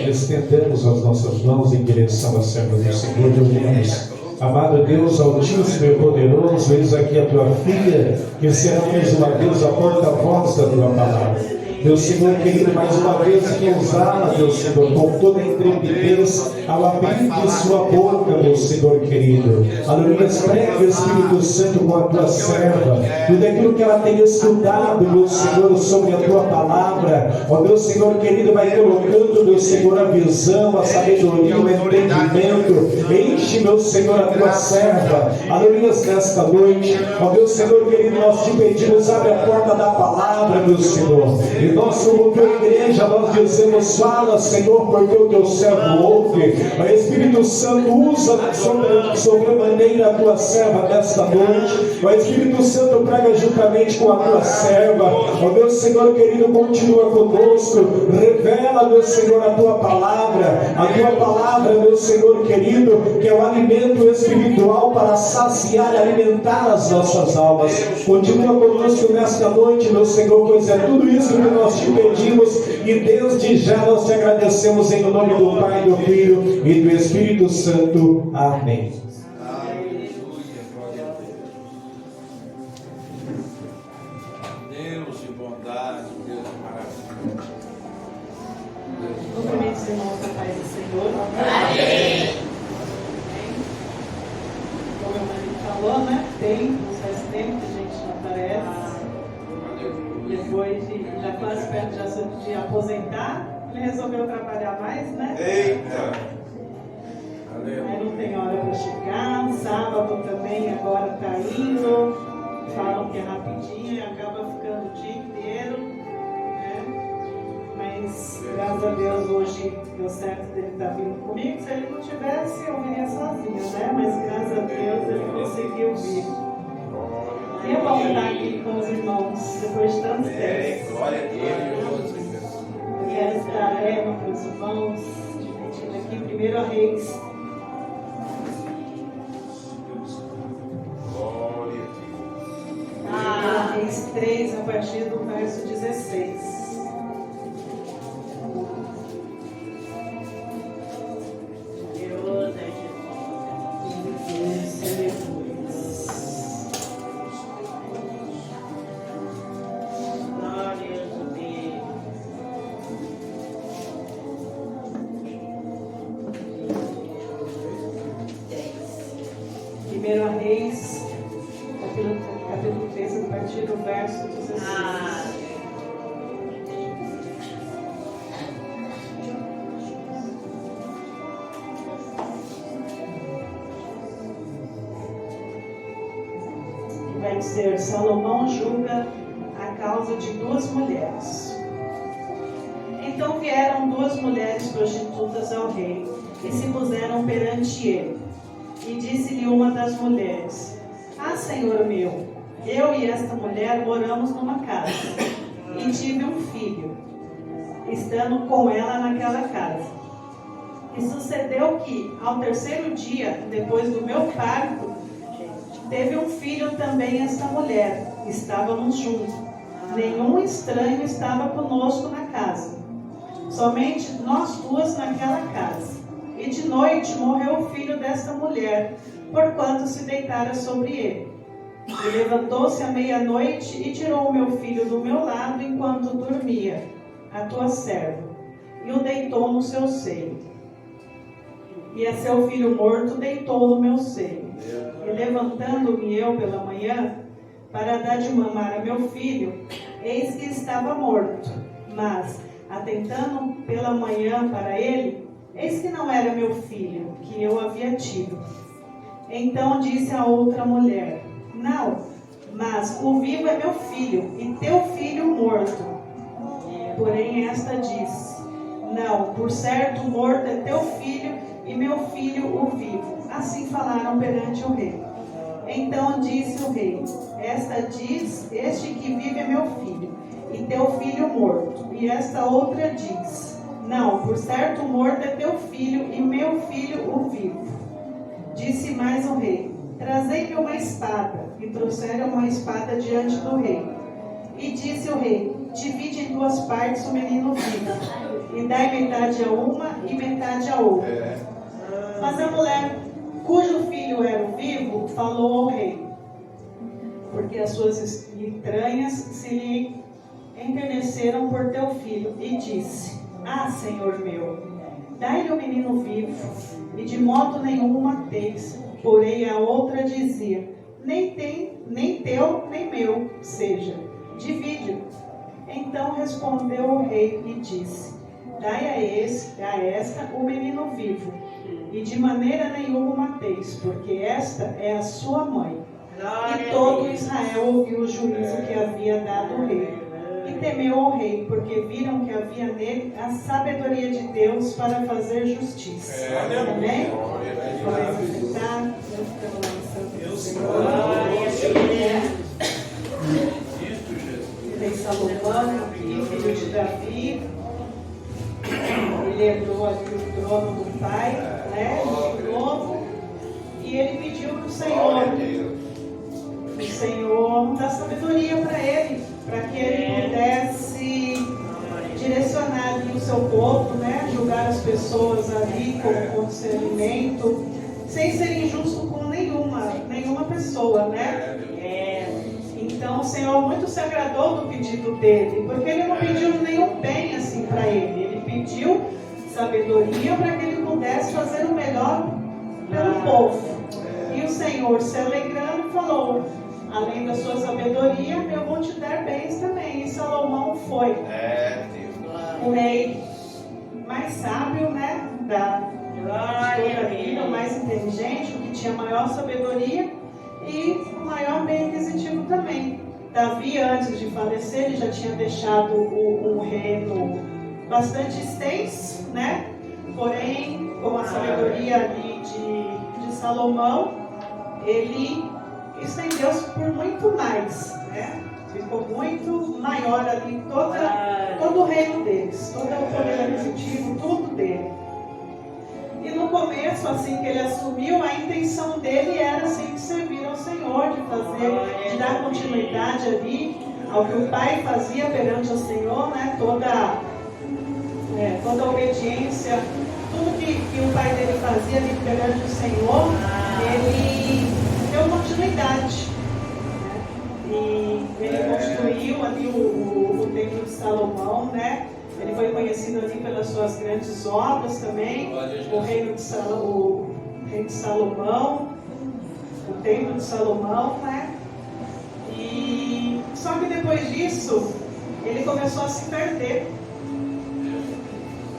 estendemos as nossas mãos em direção à serva do Senhor e oremos. Amado Deus Altíssimo e Poderoso, eis aqui a tua filha, que será mais uma vez a porta-voz da tua palavra. Deus Senhor querido, mais uma vez que usá-la, Deus Senhor, com toda a intrepidez, ao abrir de sua boca, Deus Senhor querido. Aleluia, prega, Espírito Santo, com a tua serva, tudo aquilo que ela tem estudado, Deus Senhor, sobre a tua palavra. Ó Deus Senhor querido, vai colocando, Deus Senhor, a visão, a sabedoria, o entendimento. Enche, meu Senhor, a tua serva. Aleluia, nesta noite. Ó Deus Senhor querido, nós te pedimos, abre a porta da palavra, meu Senhor. E nós, como tua igreja, nós dizemos, fala, Senhor, porque o teu servo ouve. O Espírito Santo usa sobremaneira a tua serva nesta noite. O Espírito Santo prega juntamente com a tua serva. Ó Deus Senhor querido, continua conosco. Revela, meu Senhor, a tua palavra. A tua palavra, meu Senhor querido, que é o alimento espiritual para saciar e alimentar as nossas almas. Continua conosco nesta noite, meu Senhor, pois é tudo isso que nós te pedimos e desde já nós te agradecemos em nome do Pai, do Filho e do Espírito Santo. Amém. Deus de bondade, Deus maravilhoso. Cumprimente os irmãos da paz do Senhor. Amém. Como o marido falou, né? Faz tempo que a gente não aparece. Depois de já quase perto de aposentar, ele resolveu trabalhar mais, né? Eita! Aí não tem hora para chegar. Sábado também agora está indo. Falam que é rapidinho e acaba ficando o dia inteiro, né? Mas graças a Deus hoje deu certo dele estar vindo comigo. Se ele não tivesse, eu viria sozinha, né? Mas graças a Deus ele conseguiu vir. E é bom estar aqui com os irmãos depois de tantos tempos. Glória a Deus. Eu quero estar para os irmãos, dividindo aqui primeiro a Reis. Glória a A Reis 3, a partir do verso 16. Primeiro a Reis, capítulo 3, a partir do verso 16. Vai dizer: Salomão julga a causa de duas mulheres. Então vieram duas mulheres prostitutas ao rei e se puseram perante ele. E disse-lhe uma das mulheres: Ah, senhor meu, eu e esta mulher moramos numa casa, e tive um filho, estando com ela naquela casa. E sucedeu que, ao terceiro dia, depois do meu parto, teve um filho também esta mulher. Estávamos juntos. Nenhum estranho estava conosco na casa. Somente nós duas naquela casa. E de noite morreu o filho desta mulher, porquanto se deitara sobre ele. E levantou-se à meia-noite e tirou o meu filho do meu lado enquanto dormia, a tua serva, e o deitou no seu seio. E a seu filho morto deitou no meu seio. E levantando-me eu pela manhã, para dar de mamar a meu filho, eis que estava morto. Mas, atentando pela manhã para ele, eis que não era meu filho, que eu havia tido. Então disse a outra mulher: Não, mas o vivo é meu filho, e teu filho morto. Porém esta disse: Não, por certo morto é teu filho, e meu filho o vivo. Assim falaram perante o rei. Então disse o rei: Esta diz: Este que vive é meu filho, e teu filho morto. E esta outra diz: Não, por certo morto é teu filho, e meu filho o vivo. Disse mais o rei: Trazei-me uma espada. E trouxeram uma espada diante do rei. E disse o rei: divide em duas partes o menino vivo, e dai metade a uma e metade a outra. Mas a mulher, cujo filho era o vivo, falou ao rei, porque as suas entranhas se lhe enterneceram por teu filho, e disse: Ah, Senhor meu, dai-lhe o menino vivo, e de modo nenhum o mateis. Porém a outra dizia: nem teu, nem meu seja, divide-o. Então respondeu o rei e disse: Dai a esta o menino vivo, e de maneira nenhuma o mateis, porque esta é a sua mãe. E todo Israel ouviu o juízo que havia dado o rei, e temeu ao rei, porque viram que havia nele a sabedoria de Deus para fazer justiça. Amém? Podemos sentar. Rei Salomão, filho de Davi, ele herdou ali o trono do pai, né, de novo, e ele pediu para o Senhor dar sabedoria para ele, para que ele pudesse direcionar ali o seu povo, né, julgar as pessoas ali com discernimento, sem ser injusto com nenhuma pessoa, né? Então o Senhor muito se agradou do pedido dele, porque ele não pediu nenhum bem assim para ele, ele pediu sabedoria para que ele pudesse fazer o melhor pelo povo. E o Senhor, se alegrando, falou: além da sua sabedoria, eu vou te dar bens também. E Salomão foi o rei mais sábio, né, de toda a vida, o mais inteligente, o que tinha maior sabedoria e o maior bem aquisitivo também. Davi, antes de falecer, ele já tinha deixado um reino bastante extenso, né? Porém, com a sabedoria ali de Salomão, ele estendeu-se por muito mais, né? Ficou muito maior ali todo o reino deles, todo o poder aquisitivo, tudo dele. E no começo, assim que ele assumiu, a intenção dele era assim de servir ao Senhor, de dar continuidade ali ao que o pai fazia perante o Senhor, né? Toda a obediência, tudo que o pai dele fazia ali perante o Senhor, ele deu continuidade. E ele construiu ali o templo de Salomão, né? Ele foi conhecido ali pelas suas grandes obras também, o reino de Salomão, o templo de Salomão, né? E só que depois disso, ele começou a se perder.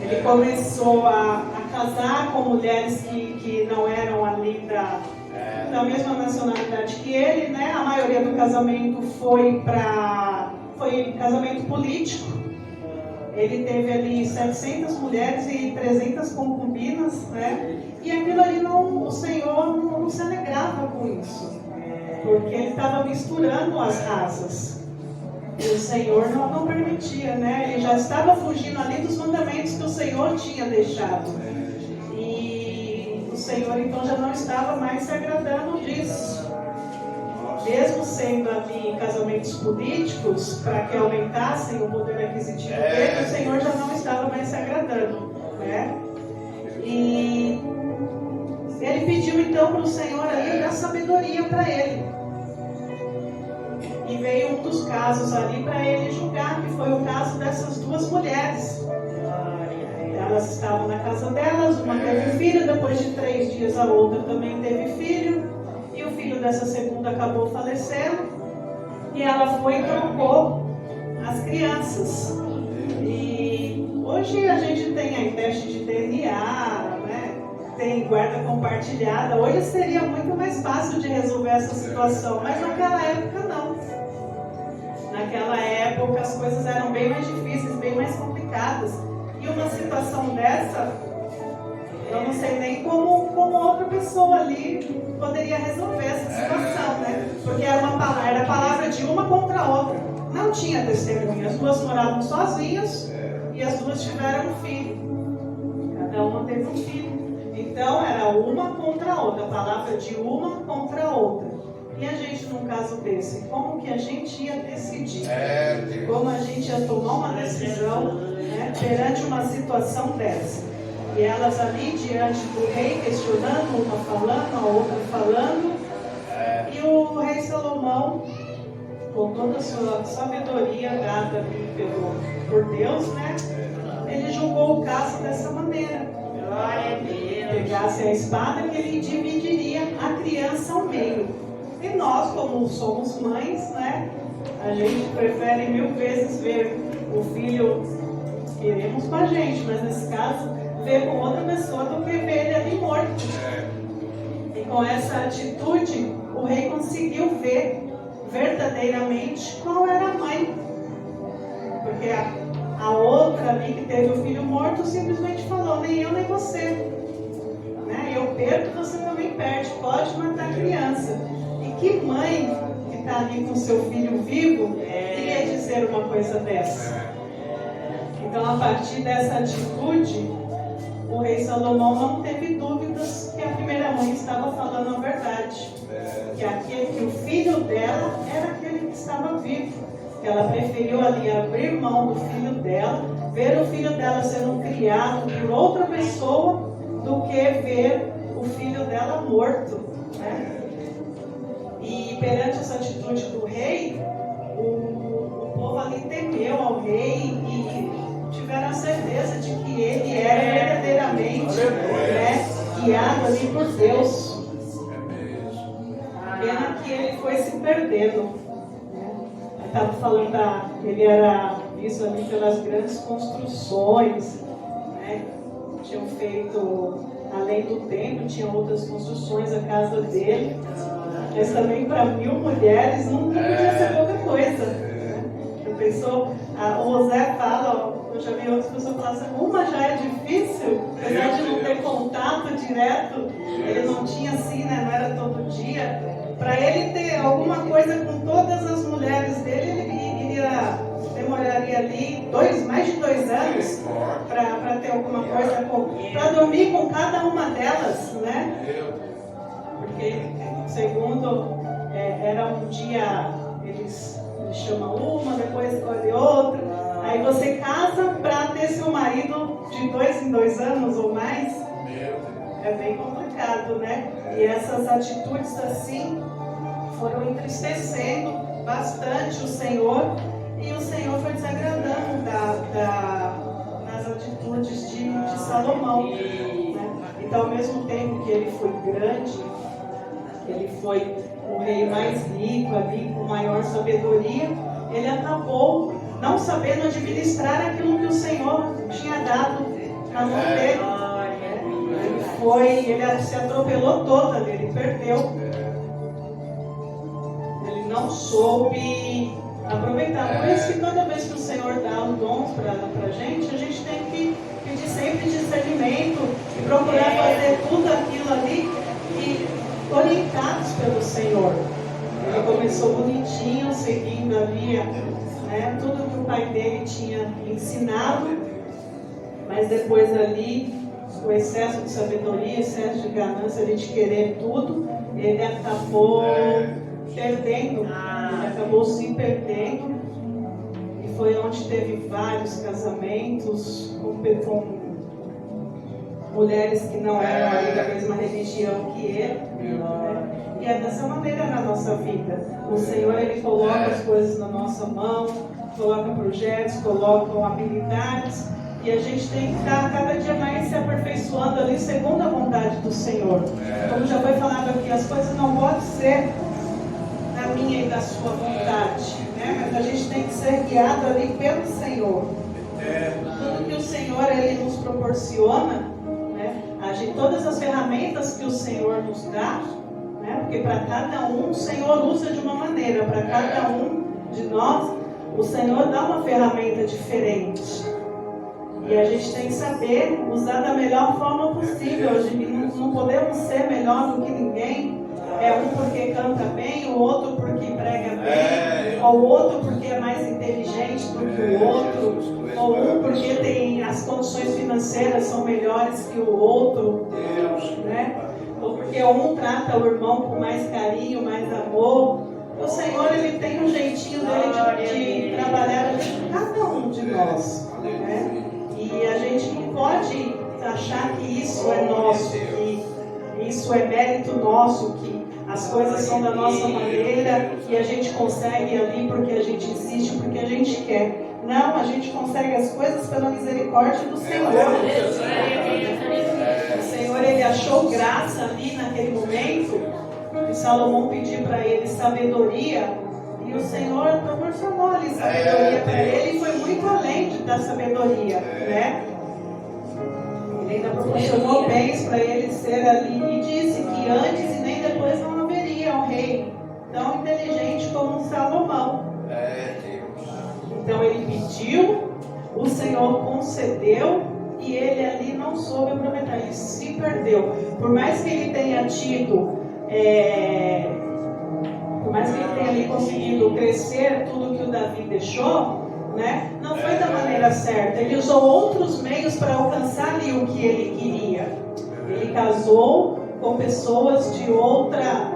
Ele começou a casar com mulheres que não eram ali da mesma nacionalidade que ele, né? A maioria do casamento foi casamento político. Ele teve ali 700 mulheres e 300 concubinas, né? E aquilo ali o Senhor não se alegrava com isso, porque ele estava misturando as raças. E o Senhor não permitia, né? Ele já estava fugindo ali dos mandamentos que o Senhor tinha deixado. E o Senhor então já não estava mais se agradando disso. Mesmo sendo ali casamentos políticos, para que aumentassem o poder aquisitivo dele, o Senhor já não estava mais se agradando, né? E ele pediu então para o Senhor ali dar sabedoria para ele. E veio um dos casos ali para ele julgar, que foi o caso dessas duas mulheres. Elas estavam na casa delas, uma teve filho, depois de 3 dias a outra também teve filho. E o filho dessa segunda acabou falecendo, e ela foi e trocou as crianças. E hoje a gente tem aí teste de DNA, né? Tem guarda compartilhada. Hoje seria muito mais fácil de resolver essa situação, mas naquela época não. Naquela época as coisas eram bem mais difíceis, bem mais complicadas. E uma situação dessa, eu não sei nem como outra pessoa ali poderia resolver essa situação, né? Porque era a palavra de uma contra a outra. Não tinha testemunha. As duas moravam sozinhas e as duas tiveram um filho. Cada uma teve um filho. Então era uma contra a outra. A palavra de uma contra a outra. E a gente, num caso desse, como que a gente ia decidir? Como a gente ia tomar uma decisão, né, perante uma situação dessa? E elas ali diante do rei, questionando, uma falando, a outra falando. E o rei Salomão, com toda a sua sabedoria dada por Deus, né, ele julgou o caso dessa maneira. Pegasse a espada, que ele dividiria a criança ao meio. E nós, como somos mães, né, a gente prefere 1000 vezes ver o filho, queremos com a gente, mas nesse caso, ver com outra pessoa do que ver ele ali morto. E com essa atitude, o rei conseguiu ver verdadeiramente qual era a mãe. Porque a outra ali que teve o filho morto simplesmente falou: nem eu nem você. Né? Eu perco, você também perde. Pode matar a criança. E que mãe que está ali com seu filho vivo iria dizer uma coisa dessa? Então, a partir dessa atitude, o rei Salomão não teve dúvidas que a primeira mãe estava falando a verdade. Que o filho dela era aquele que estava vivo. Ela preferiu ali abrir mão do filho dela, ver o filho dela sendo criado por outra pessoa, do que ver o filho dela morto. Né? E perante essa atitude do rei, o povo ali temeu ao rei e tiveram a certeza de que ele era verdadeiramente, né, guiado ali por Deus. Pena que ele foi se perdendo. Estava falando ele era visto ali pelas grandes construções, né? Tinham feito, além do templo, tinham outras construções, a casa dele. Mas também para 1000 mulheres não podia ser pouca coisa. Né? Eu pensou, o José fala, eu já vi outras pessoas falar assim, uma já é difícil, apesar de não ter contato direto, ele não tinha assim, né? Não era todo dia. Para ele ter alguma coisa com todas as mulheres dele, ele demoraria ali mais de 2 anos para ter alguma coisa, para dormir com cada uma delas, né? Porque, segundo, era um dia, eles chamam uma, depois escolhe outra, aí você casa para ter seu marido de 2 em 2 anos ou mais. É bem complicado, né? E essas atitudes assim foram entristecendo bastante o Senhor, e o Senhor foi desagradando nas atitudes de Salomão. Né? Então, ao mesmo tempo que ele foi grande, ele foi o rei mais rico ali, com maior sabedoria, ele acabou não sabendo administrar aquilo que o Senhor tinha dado na mão dele. Ele se atropelou toda, ele perdeu. Ele não soube aproveitar. Por isso que toda vez que o Senhor dá um dom para a gente tem que pedir sempre discernimento e procurar fazer tudo aquilo ali e orientados pelo Senhor. Ele começou bonitinho, seguindo ali, né, tudo que o pai dele tinha ensinado, mas depois ali, o excesso de sabedoria, excesso de ganância, de querer tudo, ele acabou perdendo, ele acabou se perdendo, e foi onde teve vários casamentos com mulheres que não eram ali da mesma religião que ele, né? E é dessa maneira na nossa vida. O Senhor, Ele coloca as coisas na nossa mão, coloca projetos, coloca habilidades, e a gente tem que estar cada dia mais se aperfeiçoando ali segundo a vontade do Senhor. Como já foi falado aqui, as coisas não podem ser da minha e da sua vontade, né? Mas a gente tem que ser guiado ali pelo Senhor. Tudo que o Senhor Ele nos proporciona, né? Todas as ferramentas que o Senhor nos dá, né? Porque para cada um o Senhor usa de uma maneira, para cada um de nós o Senhor dá uma ferramenta diferente. E a gente tem que saber usar da melhor forma possível. Não podemos ser melhor do que ninguém. Um porque canta bem, o outro porque prega bem, ou o outro porque é mais inteligente do que o outro, ou um porque tem as condições financeiras são melhores que o outro, né? ou porque um trata o irmão com mais carinho, mais amor. O Senhor, Ele tem um jeitinho dele de trabalhar com cada um de nós, né? E a gente não pode achar que isso é nosso, que isso é mérito nosso, que as coisas são da nossa maneira e a gente consegue ali porque a gente insiste, porque a gente quer. Não, a gente consegue as coisas pela misericórdia do Senhor. O Senhor, Ele achou graça ali naquele momento, e Salomão pediu para ele sabedoria, e o Senhor proporcionou ali sabedoria para ele, e foi muito além da sabedoria, né? Ele ainda proporcionou bens para ele ser ali, e disse que antes e nem depois não haveria um rei tão inteligente como Salomão. Então ele pediu, o Senhor concedeu, e ele ali não soube aproveitar, ele se perdeu. Por mais que ele tenha tido, por mais que ele tenha ali conseguido crescer tudo que o Davi deixou, né, não foi da maneira certa. Ele usou outros meios para alcançar ali o que ele queria. Ele casou com pessoas de outra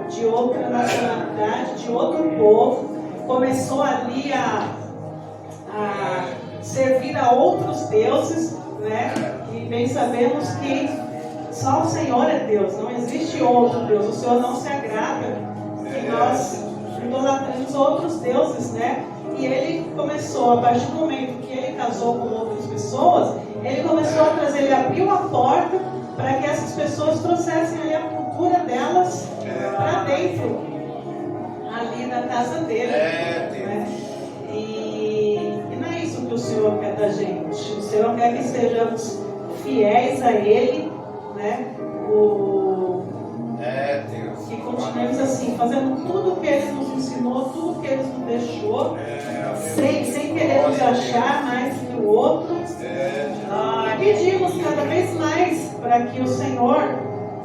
nacionalidade, de outro povo, começou ali a servir a outros deuses, né? E bem sabemos que só o Senhor é Deus, não existe outro Deus. O Senhor não se agrada que nós idolatremos outros deuses, né? E ele começou, a partir do momento que ele casou com outras pessoas, ele começou a trazer, ele abriu a porta para que essas pessoas trouxessem ali a cultura delas para dentro, ali da casa dele, né? E não é isso que o Senhor quer da gente. O Senhor quer que sejamos fiéis a Ele, né? Que continuemos assim, fazendo tudo o que Ele nos ensinou, tudo o que Ele nos deixou, sem querer nos achar mais que o outro. E pedimos cada vez mais para que o Senhor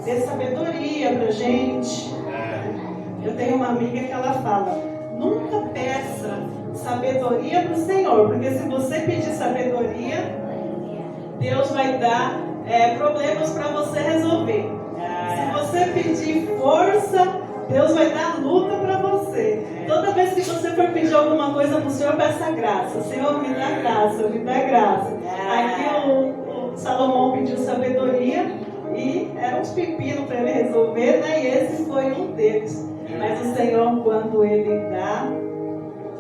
dê sabedoria para a gente. Eu tenho uma amiga que ela fala: nunca peça sabedoria para o Senhor, porque se você pedir sabedoria, Deus vai dar problemas para você resolver. Se você pedir força, Deus vai dar luta para você. Toda vez que você for pedir alguma coisa para o Senhor, peça graça. Senhor, me dá graça, me dá graça. Aqui o Salomão pediu sabedoria e eram uns pepinos para ele resolver, né? E esse foi um deles. Mas o Senhor, quando Ele dá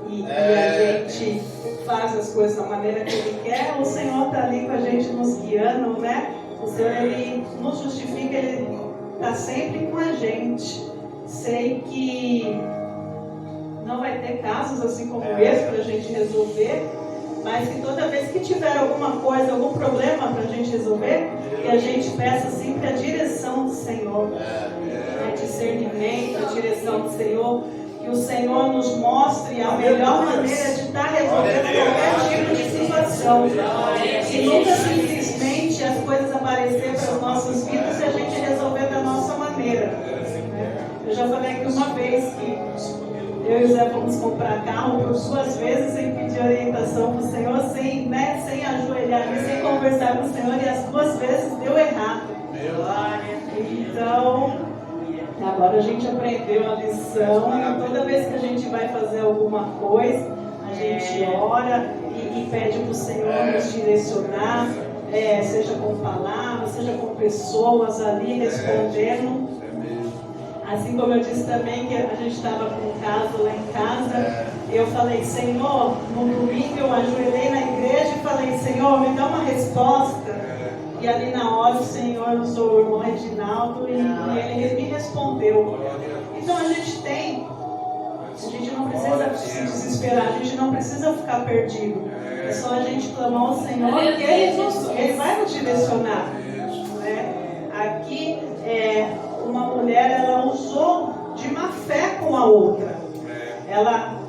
e a gente faz as coisas da maneira que Ele quer, o Senhor está ali com a gente nos guiando, né? O Senhor, Ele nos justifica, Ele está sempre com a gente. Sei que não vai ter casos assim como esse para a gente resolver, mas que toda vez que tiver alguma coisa, algum problema para a gente resolver, que a gente peça sempre a direção do Senhor, discernimento, a direção do Senhor, que o Senhor nos mostre a melhor maneira de estar resolvendo qualquer tipo de situação. E nunca simplesmente as coisas aparecerem para as nossas vidas e a gente resolver da nossa maneira. Eu já falei aqui uma vez que eu e o Zé fomos comprar carro por 2 vezes sem pedir orientação para o Senhor, sem ajoelhar, sem conversar com o Senhor, e as 2 vezes deu errado. Então, agora a gente aprendeu a lição, e toda vez que a gente vai fazer alguma coisa, a gente ora e pede para o Senhor nos direcionar, seja com palavras, seja com pessoas ali respondendo. Assim como eu disse também que a gente estava com um caso lá em casa, eu falei: Senhor, no domingo eu ajoelhei na igreja e falei: Senhor, me dá uma resposta. E ali na hora o Senhor usou o irmão Reginaldo e ele me respondeu. Então a gente não precisa se desesperar, a gente não precisa ficar perdido. É só a gente clamar ao Senhor e Ele vai nos direcionar. Né? Aqui, uma mulher, ela usou de má fé com a outra.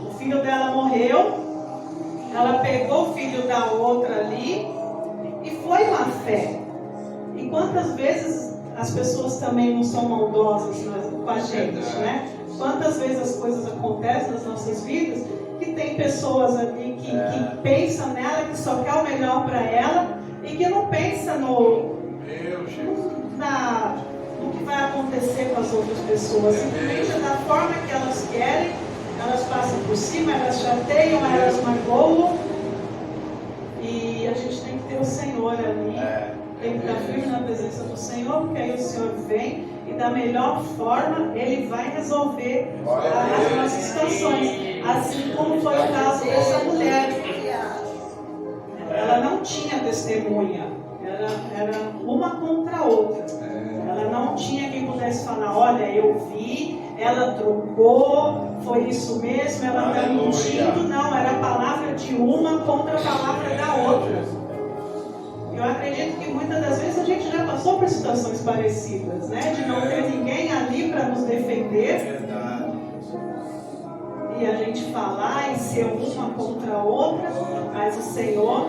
O filho dela morreu, ela pegou o filho da outra ali e foi má fé. E quantas vezes as pessoas também não são maldosas com a gente, né? Quantas vezes as coisas acontecem nas nossas vidas que tem pessoas ali que pensam nela, que só quer o melhor para ela e que não pensa no que vai acontecer as outras pessoas, simplesmente da forma que elas querem, elas passam por cima, elas chateiam, elas magoam. E a gente tem que ter o Senhor ali, tem que estar firme na presença do Senhor, porque aí o Senhor vem e da melhor forma Ele vai resolver as nossas situações, assim como foi o caso dessa mulher. Ela não tinha testemunha, era uma contra a outra. Ela não tinha quem pudesse falar, olha, eu vi, ela trocou, foi isso mesmo, ela está mentindo. Não, era a palavra de uma contra a palavra da outra. Eu acredito que muitas das vezes a gente já passou por situações parecidas, né? De não ter ninguém ali para nos defender. E a gente falar e ser uma contra a outra, mas o Senhor,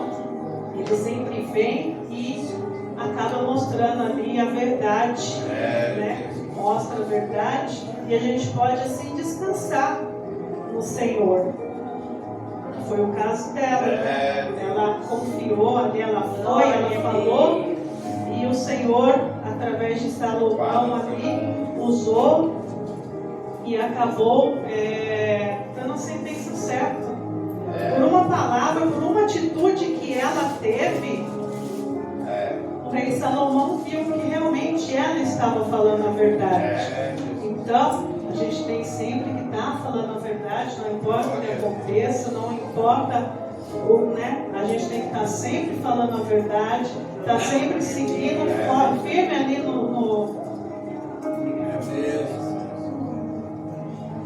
Ele sempre vem e acaba mostrando ali a verdade, né? Mostra a verdade e a gente pode assim descansar no Senhor. Foi o caso dela, né? Ela confiou ali, ela foi, ela falou, e o Senhor, através de Salomão ali, usou e acabou dando a sentença certa. Por uma palavra, por uma atitude que ela teve, o rei Salomão viu que realmente ela estava falando a verdade. Então, a gente tem sempre que estar falando a verdade, não importa o que aconteça, não importa né? A gente tem que estar sempre falando a verdade, estar sempre seguindo firme ali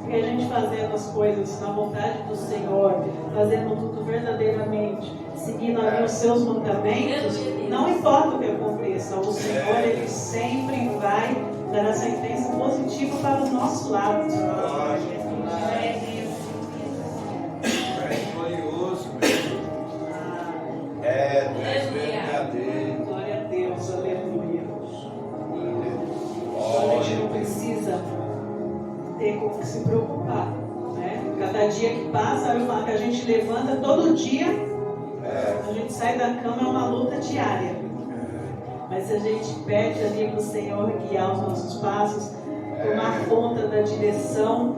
e a gente fazendo as coisas na vontade do Senhor, fazendo tudo verdadeiramente, seguindo ali os seus mandamentos, não importa o que aconteça, o Senhor, Ele sempre vai dar a sentença positiva para o nosso lado. Glorioso, verdadeiro. Glória a Deus, aleluia. A gente não precisa ter com que se preocupar, né? Cada dia que passa, eu falo que a gente levanta todo dia, a gente sai da cama, é uma luta diária. Mas se a gente pede ali para o Senhor guiar os nossos passos, tomar conta da direção,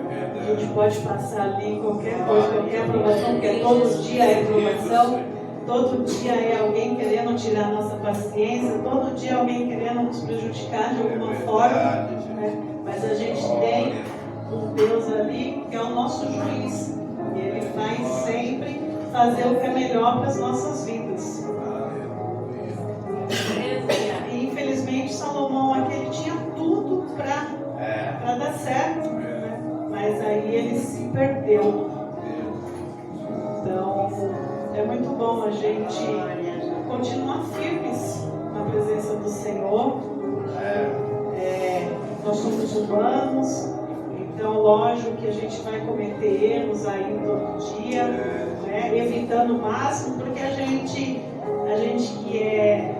a gente pode passar ali qualquer coisa, qualquer provação, porque todo dia é provação, todo dia é alguém querendo tirar a nossa paciência, todo dia é alguém querendo nos prejudicar de alguma forma, né? Mas a gente tem um Deus ali que é o nosso juiz, e Ele vai sempre fazer o que é melhor para as nossas vidas. E infelizmente Salomão aqui ele tinha tudo para dar certo, né? Mas aí ele se perdeu. Então é muito bom a gente continuar firmes na presença do Senhor. Nós somos humanos, então lógico que a gente vai cometer erros aí todo dia, né? Evitando o máximo, porque a gente que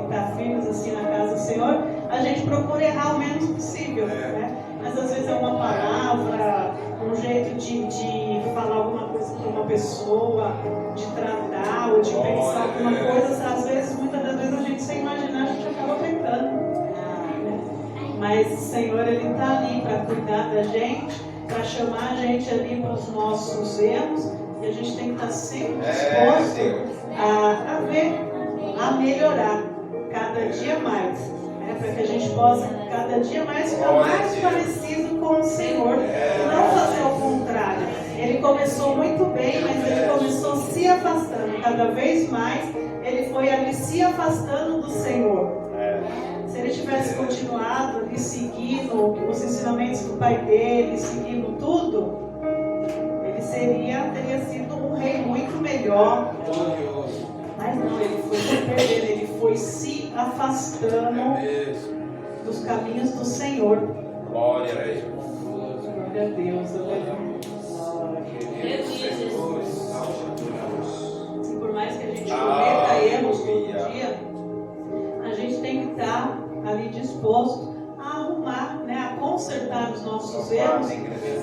está firmes assim na casa do Senhor, a gente procura errar o menos possível, né? Mas às vezes é uma palavra, um jeito de falar alguma coisa para uma pessoa, de tratar ou de pensar alguma coisa, às vezes, muitas das vezes a gente sem imaginar, a gente acaba pecando, né? Mas o Senhor, Ele está ali para cuidar da gente, para chamar a gente ali para os nossos erros, e a gente tem que estar sempre disposto a ver, a melhorar cada dia mais, né? Para que a gente possa cada dia mais ficar mais parecido com o Senhor, e não fazer o contrário. Ele começou muito bem, mas ele começou se afastando, cada vez mais ele foi ali se afastando do Senhor. Se ele tivesse continuado ali seguindo os ensinamentos do pai dele, seguindo tudo, ele teria sido um rei muito melhor. Mas não, ele foi se perdendo, ele foi se afastando dos caminhos do Senhor. Glória a Deus. Glória a Deus, aleluia. E por mais que a gente cometa erros todo dia, a gente tem que estar ali disposto a arrumar, né, a consertar os nossos erros,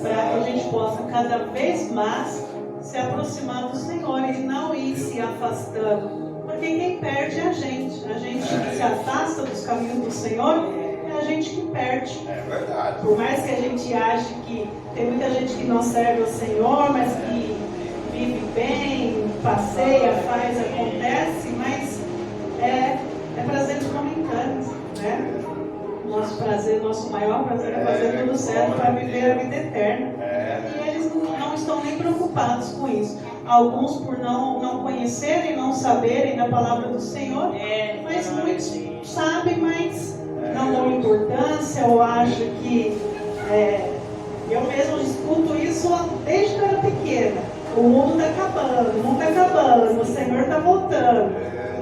para que a gente possa cada vez mais se aproximar do Senhor e não ir se afastando. Porque quem perde é a gente. A gente se afasta dos caminhos do Senhor, é a gente que perde. É verdade. Por mais que a gente ache que tem muita gente que não serve ao Senhor, mas que vive bem, passeia, faz, acontece, mas é prazeres momentâneos, né? Nosso prazer, nosso maior prazer é fazer tudo certo para viver a vida eterna. E eles não estão nem preocupados com isso. Alguns por não conhecerem, não saberem da palavra do Senhor, mas muitos sabem, mas não dão importância ou acham que... eu mesmo escuto isso desde que eu era pequena. O mundo está acabando, o Senhor está voltando.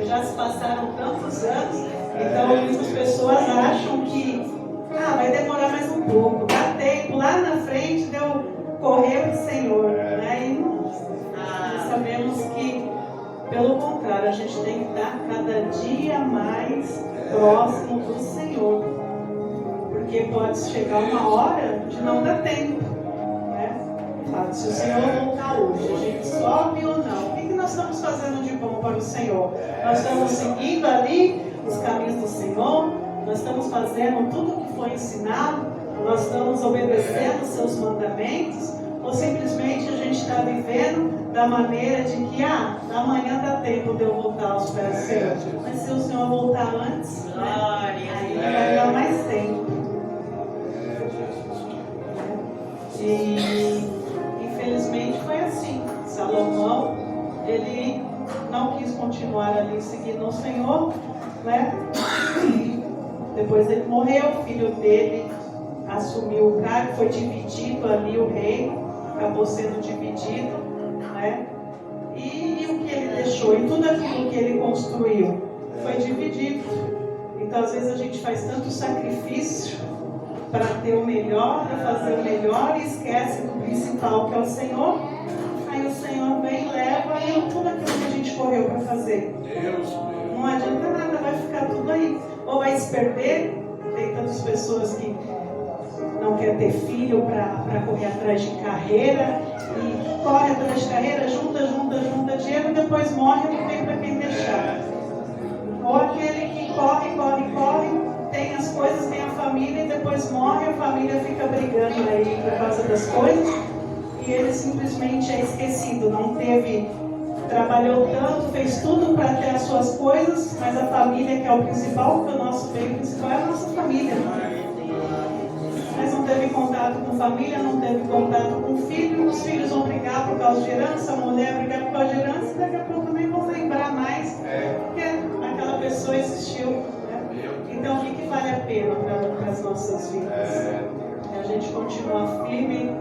Já se passaram tantos anos, então muitas pessoas acham que vai demorar mais um pouco, dá tempo, lá na frente deu correr para o Senhor. Né? E nós sabemos que, pelo contrário, a gente tem que estar cada dia mais próximo do Senhor. Porque pode chegar uma hora de não dar tempo. Né? Se o Senhor voltar hoje, a gente sobe ou não? O que nós estamos fazendo de bom para o Senhor? Nós estamos seguindo ali os caminhos do Senhor? Nós estamos fazendo tudo o que foi ensinado? Nós estamos obedecendo os seus mandamentos? Ou simplesmente a gente está vivendo da maneira de que amanhã dá tempo de eu voltar aos pés do Senhor? Mas se o Senhor voltar antes, aí vai dar mais tempo. E infelizmente foi assim. Salomão, ele não quis continuar ali seguindo o Senhor, né? E depois ele morreu, o filho dele assumiu o cargo, foi dividido ali o reino, acabou sendo dividido, né? E o que ele deixou, e tudo aquilo que ele construiu foi dividido. Então às vezes a gente faz tanto sacrifício para ter o melhor, para fazer o melhor, e esquece do principal, que é o Senhor. Aí o Senhor vem e leva tudo aquilo que a gente correu para fazer. Não adianta nada, vai ficar tudo aí. Ou vai se perder. Tem tantas pessoas que não querem ter filho para correr atrás de carreira, e corre atrás de carreira, junta dinheiro, depois morre e não tem para quem deixar. Ou aquele que corre, tem as coisas, tem a família, e depois morre, a família fica brigando aí por causa das coisas, e ele simplesmente é esquecido, não teve, trabalhou tanto, fez tudo para ter as suas coisas, mas a família, que é o principal, porque o nosso bem principal é a nossa família. Mas não teve contato com família, não teve contato com filho, os filhos vão brigar por causa de herança, a mulher brigar por causa de herança, e daqui a pouco nem vão lembrar mais que aquela pessoa existiu. Né? Então o que vale a pena para as nossas vidas? É a gente continuar firme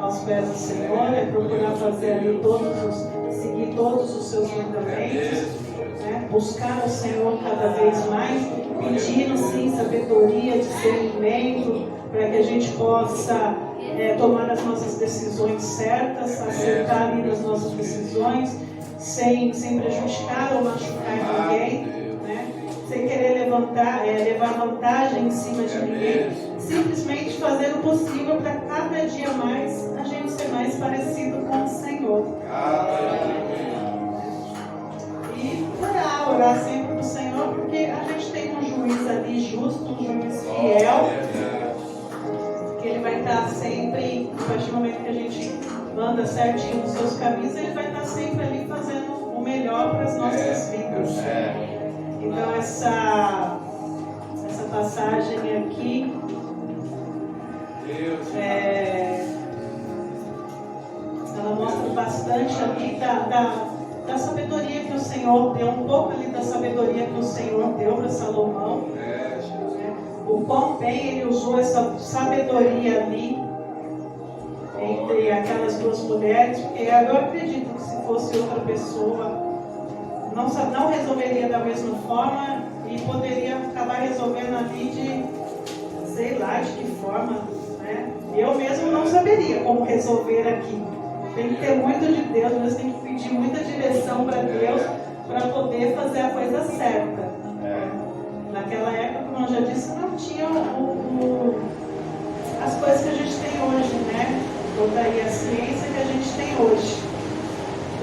aos pés do Senhor, é procurar fazer ali seguir todos os seus mandamentos, né? Buscar o Senhor cada vez mais, pedindo sim sabedoria, discernimento, para que a gente possa tomar as nossas decisões certas, acertar ali nas nossas decisões, sem prejudicar ou machucar ninguém, né? Sem querer levar vantagem em cima de ninguém, simplesmente fazer o possível para cada dia mais a gente ser mais parecido com o Senhor. E orar sempre para o Senhor, porque a gente tem um juiz ali justo, um juiz fiel, que ele vai estar sempre, a partir do momento que a gente anda certinho nos seus caminhos, ele vai estar sempre ali fazendo o melhor para as nossas vidas. Então essa passagem aqui ela mostra bastante ali da sabedoria que o Senhor deu, um pouco ali da sabedoria que o Senhor deu para Salomão. O quão bem ele usou essa sabedoria ali entre aquelas duas mulheres, porque eu acredito que se fosse outra pessoa não resolveria da mesma forma e poderia acabar resolvendo ali de, sei lá, de que forma, né? Eu mesmo não saberia como resolver aqui. Tem que ter muito de Deus, mas tem que pedir muita direção para Deus para poder fazer a coisa certa. Naquela época, como eu já disse, não tinha as coisas que a gente tem hoje, né? Toda aí a ciência que a gente tem hoje.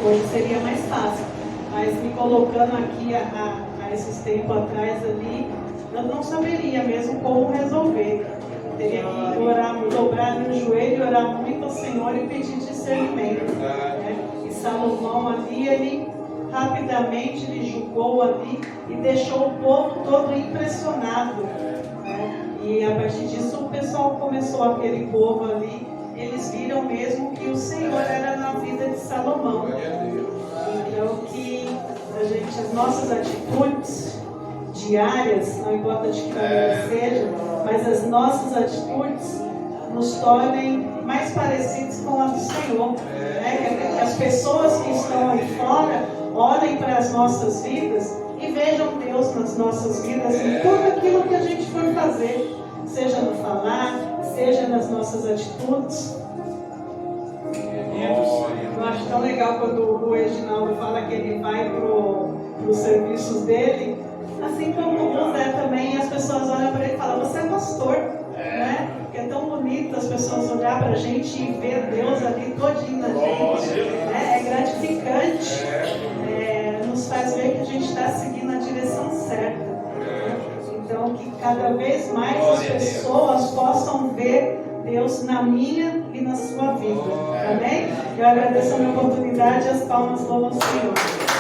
Hoje seria mais fácil. Mas me colocando aqui há esses tempos atrás ali, eu não saberia teria mesmo como resolver. Teria que orar, dobrar no joelho e orar muito ao Senhor e pedir discernimento. Né? E Salomão ali, ele rapidamente ele julgou ali e deixou o povo todo impressionado. Né? E a partir disso o pessoal começou, aquele povo ali, eles viram mesmo que o Senhor era na vida de Salomão. Então que as nossas atitudes diárias, não importa de que maneira seja, mas as nossas atitudes nos tornem mais parecidos com a do Senhor. Né? Que as pessoas que estão aí fora olhem para as nossas vidas e vejam Deus nas nossas vidas em tudo aquilo que a gente for fazer, seja no falar, seja nas nossas atitudes. Eu acho tão legal quando o Reginaldo fala que ele vai para os serviços dele, assim como o Zé também, as pessoas olham para ele e falam, você é pastor, né? Que é tão bonito as pessoas olhar para a gente e ver Deus ali todinho na gente, né? É gratificante, nos faz ver que a gente está seguindo a direção certa. Né? Então, que cada vez mais as pessoas possam ver Deus na minha e na sua vida. Amém? Eu agradeço a minha oportunidade e as palmas louvam o Senhor.